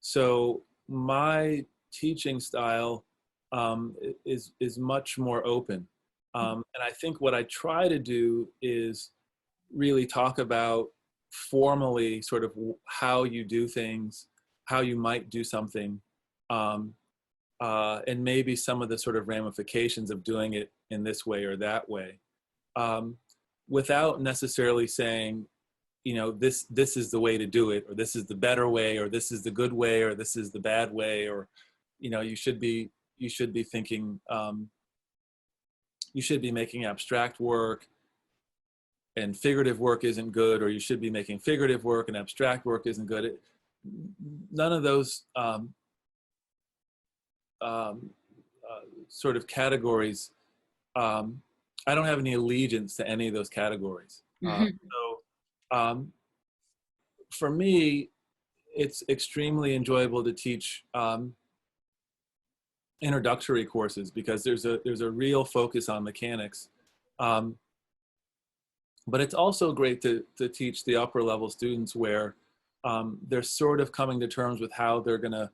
So my teaching style is much more open. And I think what I try to do is really talk about formally sort of how you do things, how you might do something, and maybe some of the sort of ramifications of doing it in this way or that way. without necessarily saying, you know, this is the way to do it, or this is the better way, or this is the good way, or this is the bad way, or, you know, you should be thinking, you should be making abstract work and figurative work isn't good, or you should be making figurative work and abstract work isn't good. None of those sort of categories, I don't have any allegiance to any of those categories. For me, it's extremely enjoyable to teach introductory courses, because there's a real focus on mechanics. But it's also great to teach the upper level students, where they're sort of coming to terms with how they're gonna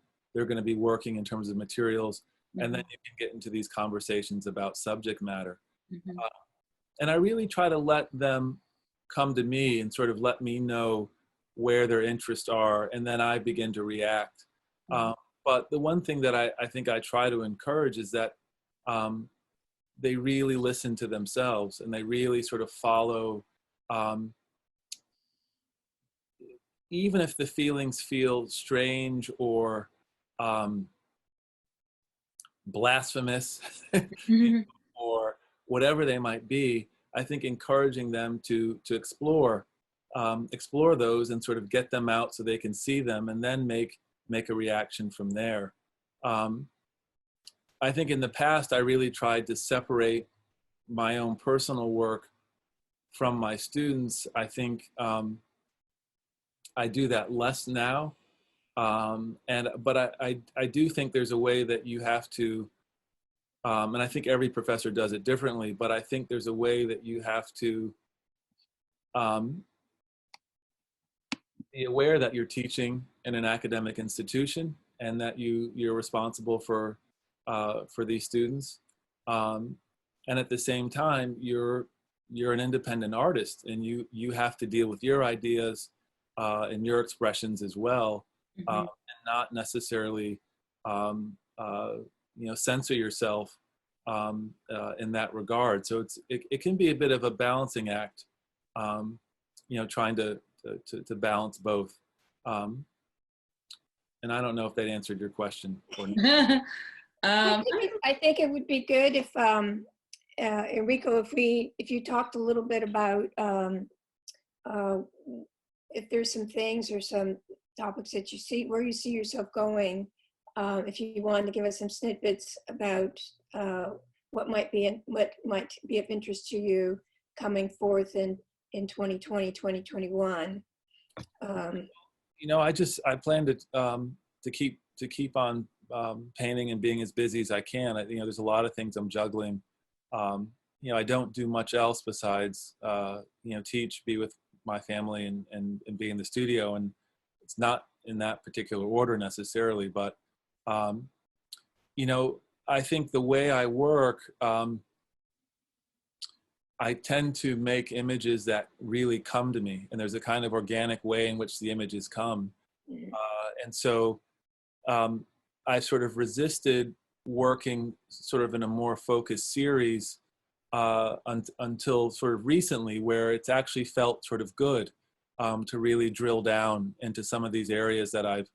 be working in terms of materials, and then you can get into these conversations about subject matter. And I really try to let them come to me and sort of let me know where their interests are, and then I begin to react. But the one thing that I think I try to encourage is that they really listen to themselves, and they really sort of follow, even if the feelings feel strange or blasphemous or whatever they might be. I think encouraging them to explore those and sort of get them out so they can see them, and then make a reaction from there. I think in the past, I really tried to separate my own personal work from my students. I think I do that less now. But I do think there's a way that you have to, and I think every professor does it differently, but I think there's a way that you have to be aware that you're teaching in an academic institution, and that you're responsible for these students. And at the same time, you're an independent artist, and you have to deal with your ideas and your expressions as well, and not necessarily censor yourself in that regard. So it can be a bit of a balancing act, trying to balance both. And I don't know if that answered your question or not. I think it would be good if Enrico, if you talked a little bit about if there's some things or some topics that you see where you see yourself going, if you wanted to give us some snippets about what might be of interest to you coming forth in 2020, 2021. I plan to keep on painting and being as busy as I can. There's a lot of things I'm juggling. I don't do much else besides teach, be with my family, and be in the studio. And it's not in that particular order necessarily, but I think the way I work, I tend to make images that really come to me, and there's a kind of organic way in which the images come. And so I sort of resisted working sort of in a more focused series until sort of recently, where it's actually felt sort of good to really drill down into some of these areas that I've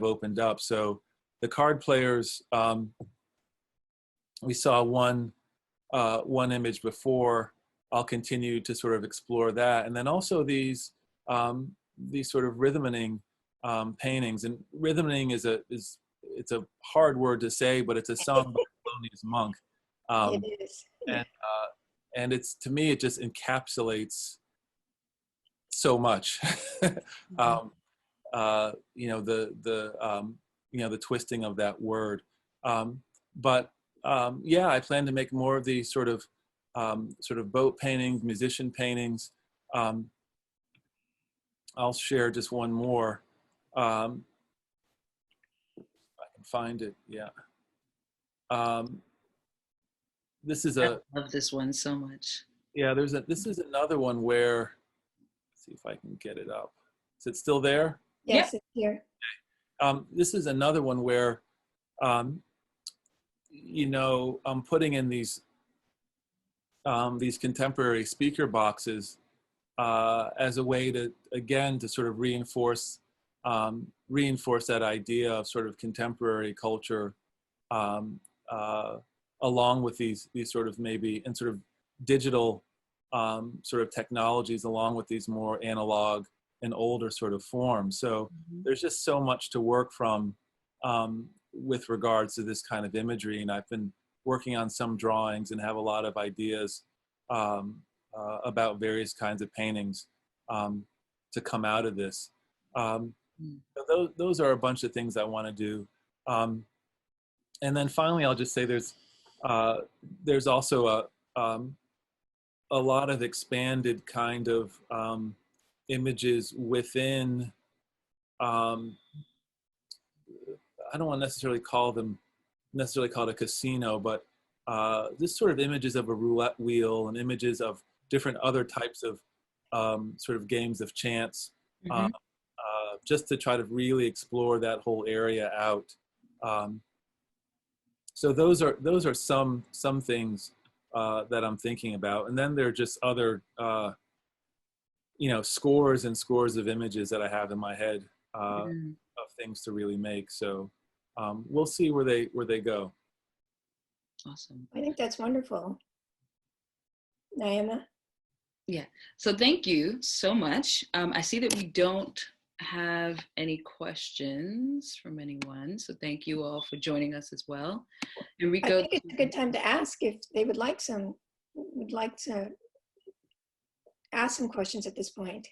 opened up. So the card players, we saw one image before. I'll continue to sort of explore that, and then also these sort of rhythming paintings. And rhythming it's a hard word to say, but it's a song by Thelonious Monk. It is. And it's, to me, it just encapsulates so much. The twisting of that word. I plan to make more of these sort of boat paintings, musician paintings. I'll share just one more. I can find it. Yeah. This is I love this one so much. Yeah, this is another one where, let's see if I can get it up. Is it still there? Yes, it's here. This is another one where, I'm putting in these these contemporary speaker boxes as a way to, again, to sort of reinforce that idea of sort of contemporary culture, along with these sort of maybe, and sort of digital sort of technologies, along with these more analog and older sort of forms. So there's just so much to work from with regards to this kind of imagery. And I've been working on some drawings and have a lot of ideas about various kinds of paintings to come out of this. Those are a bunch of things I want to do. And then finally, I'll just say there's also a lot of expanded kind of images within, I don't want to necessarily call it a casino, but this sort of images of a roulette wheel and images of different other types of sort of games of chance, just to try to really explore that whole area out. So those are some things that I'm thinking about, and then there are just other scores and scores of images that I have in my head of things to really make. So we'll see where they go. Awesome. I think that's wonderful. Niama? Yeah, so thank you so much. I see that we don't have any questions from anyone, so thank you all for joining us as well. Enrico, I think it's a good time to ask if they would like to ask some questions at this point.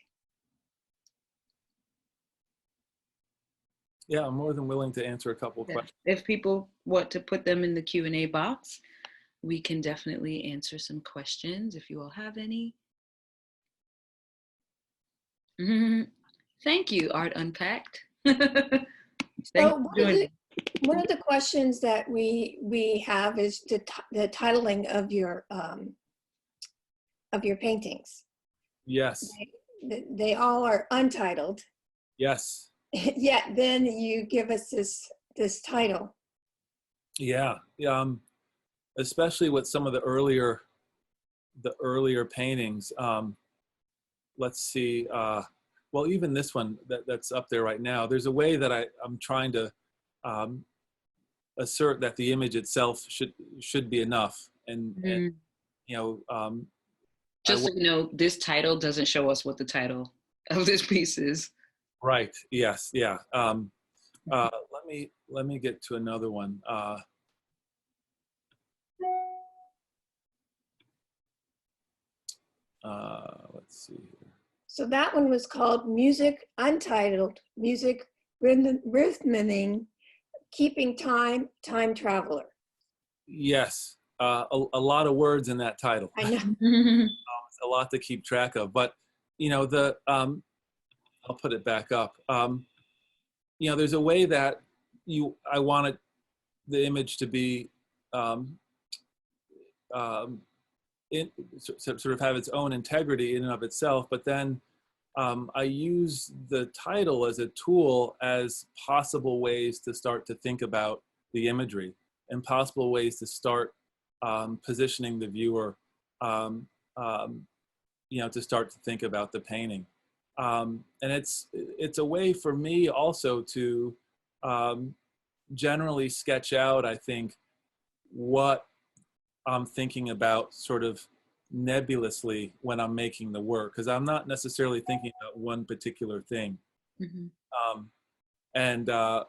Yeah, I'm more than willing to answer a couple of questions. If people want to put them in the Q&A box, we can definitely answer some questions if you all have any. Thank you, Art Unpacked. So one of the questions that we have is the titling of your paintings. Yes. They all are untitled. Yes. Yet then you give us this title. Yeah. Especially with some of the earlier paintings. Let's see. Well, even this one that's up there right now, there's a way that I'm trying to assert that the image itself should be enough. And just so you know, this title doesn't show us what the title of this piece is. Right. Yes. Yeah. Let me get to another one. Let's see here. So that one was called Music Untitled, Music Rhythming, Keeping Time Traveler. Yes, a lot of words in that title. I know. It's a lot to keep track of, but I'll put it back up. There's a way that I wanted the image to be sort of have its own integrity in and of itself, but then I use the title as a tool as possible ways to start to think about the imagery and possible ways to start positioning the viewer, to start to think about the painting. And it's a way for me also to generally sketch out, I think, what I'm thinking about sort of nebulously when I'm making the work, because I'm not necessarily thinking about one particular thing. And a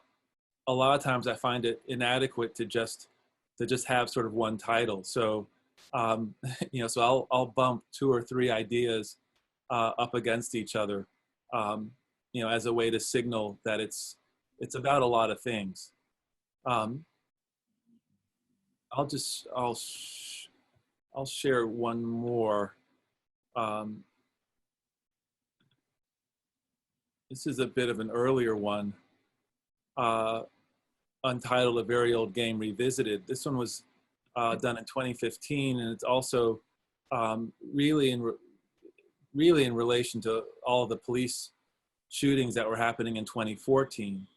lot of times I find it inadequate to just have sort of one title. So so I'll bump 2 or 3 ideas up against each other, as a way to signal that it's about a lot of things. I'll share one more. This is a bit of an earlier one, untitled A Very Old Game Revisited. This one was done in 2015, and it's also really in relation to all of the police shootings that were happening in 2014.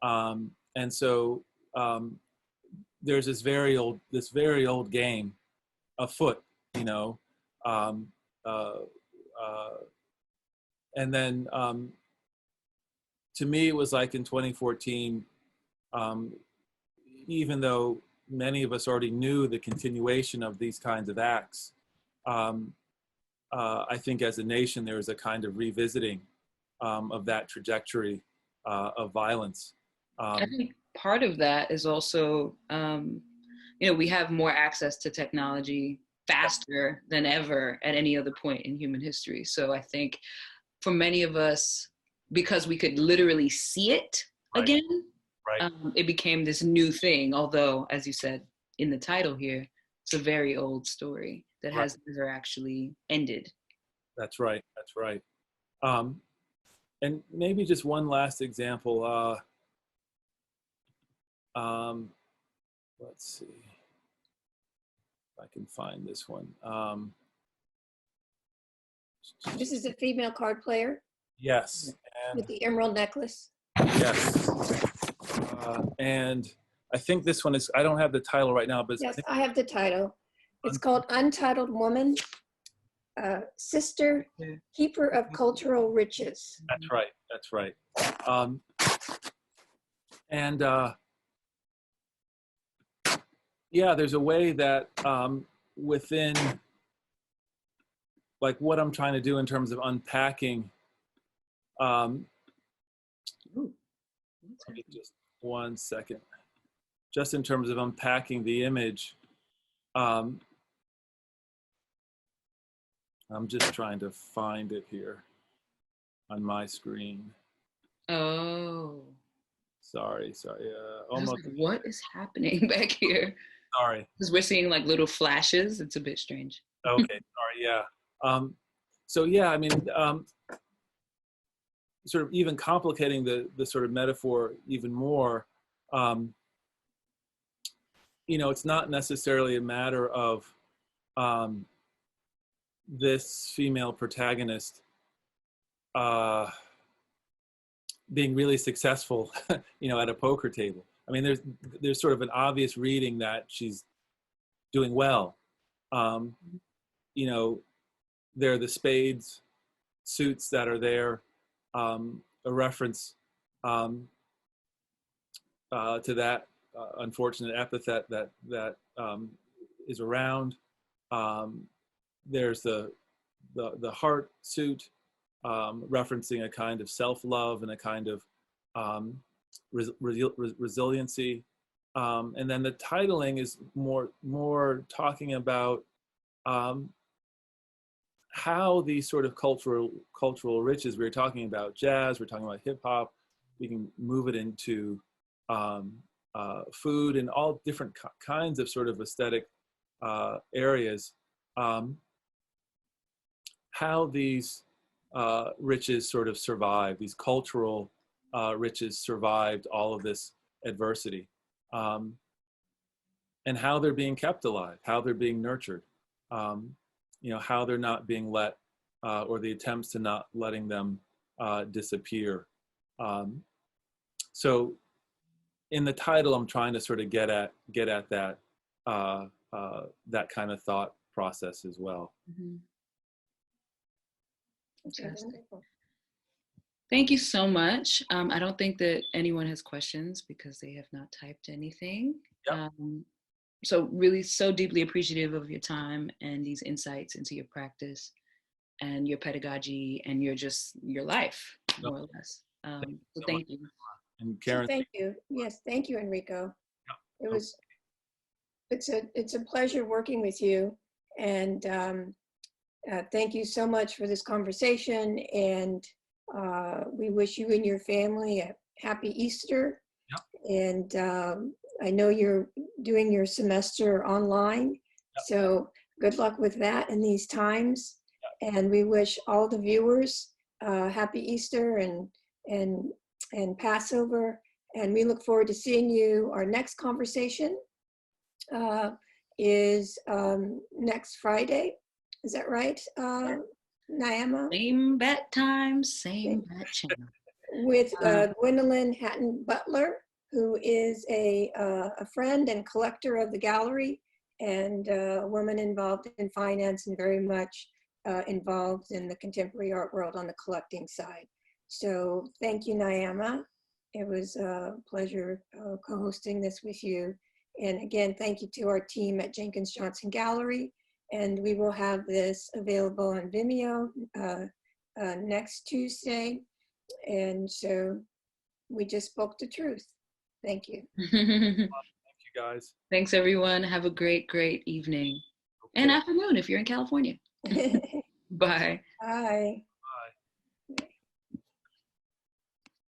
And so there's this very old game afoot you know, um, and then to me, it was like in 2014, even though many of us already knew the continuation of these kinds of acts, I think as a nation, there is a kind of revisiting of that trajectory of violence. I think part of that is also, you know, we have more access to technology faster than ever at any other point in human history. So I think for many of us, because we could literally see it again, Right. it became this new thing. Although, as you said in the title here, it's a very old story that has never actually ended. That's right. That's right. And maybe just one last example. Let's see if I can find this one. This is a female card player. Yes. With the emerald necklace. Yes. And I think this one is, I don't have the title right now, but yes, I have the title. It's called Untitled Woman, Sister, Keeper of Cultural Riches. That's right. That's right. Yeah, there's a way that within, like what I'm trying to do in terms of unpacking, just 1 second, just in terms of unpacking the image, I'm just trying to find it here on my screen. Oh. Sorry. Almost. Like, what is happening back here? Sorry. Because we're seeing like little flashes. It's a bit strange. Okay, sorry, yeah. So yeah, I mean, sort of even complicating the sort of metaphor even more, you know, it's not necessarily a matter of this female protagonist being really successful, you know, at a poker table. I mean, there's sort of an obvious reading that she's doing well. You know, there are the spades suits that are there, a reference to that unfortunate epithet that is around. There's the heart suit, referencing a kind of self-love and a kind of resiliency. And then the titling is more talking about how these sort of cultural riches, we were talking about jazz, we're talking about hip hop, we can move it into food and all different kinds of sort of aesthetic areas. How these riches sort of survive, these cultural riches survived all of this adversity, and how they're being kept alive, how they're being nurtured, you know, how they're not being let, or the attempts to not letting them disappear. So in the title, I'm trying to sort of get at that that kind of thought process as well. Mm-hmm. Thank you so much. I don't think that anyone has questions because they have not typed anything. Yep. So really so deeply appreciative of your time and these insights into your practice and your pedagogy and your life, more or less. So thank you. And Karen. Thank you. Yes, thank you, Enrico. Yep. It's a pleasure working with you, and thank you so much for this conversation, and we wish you and your family a happy Easter. Yep. And I know you're doing your semester online, yep. So good luck with that in these times. Yep. And we wish all the viewers happy Easter and Passover, and we look forward to seeing you. Our next conversation is next Friday. Is that right, Niama? Same bat time, same bat channel. With Gwendolyn Hatton Butler, who is a friend and collector of the gallery, and a woman involved in finance and very much involved in the contemporary art world on the collecting side. So thank you, Niama. It was a pleasure co-hosting this with you. And again, thank you to our team at Jenkins-Johnson Gallery. And we will have this available on Vimeo next Tuesday. And so we just spoke the truth. Thank you. Thank you, guys. Thanks, everyone. Have a great, great evening and afternoon if you're in California. Bye. Bye.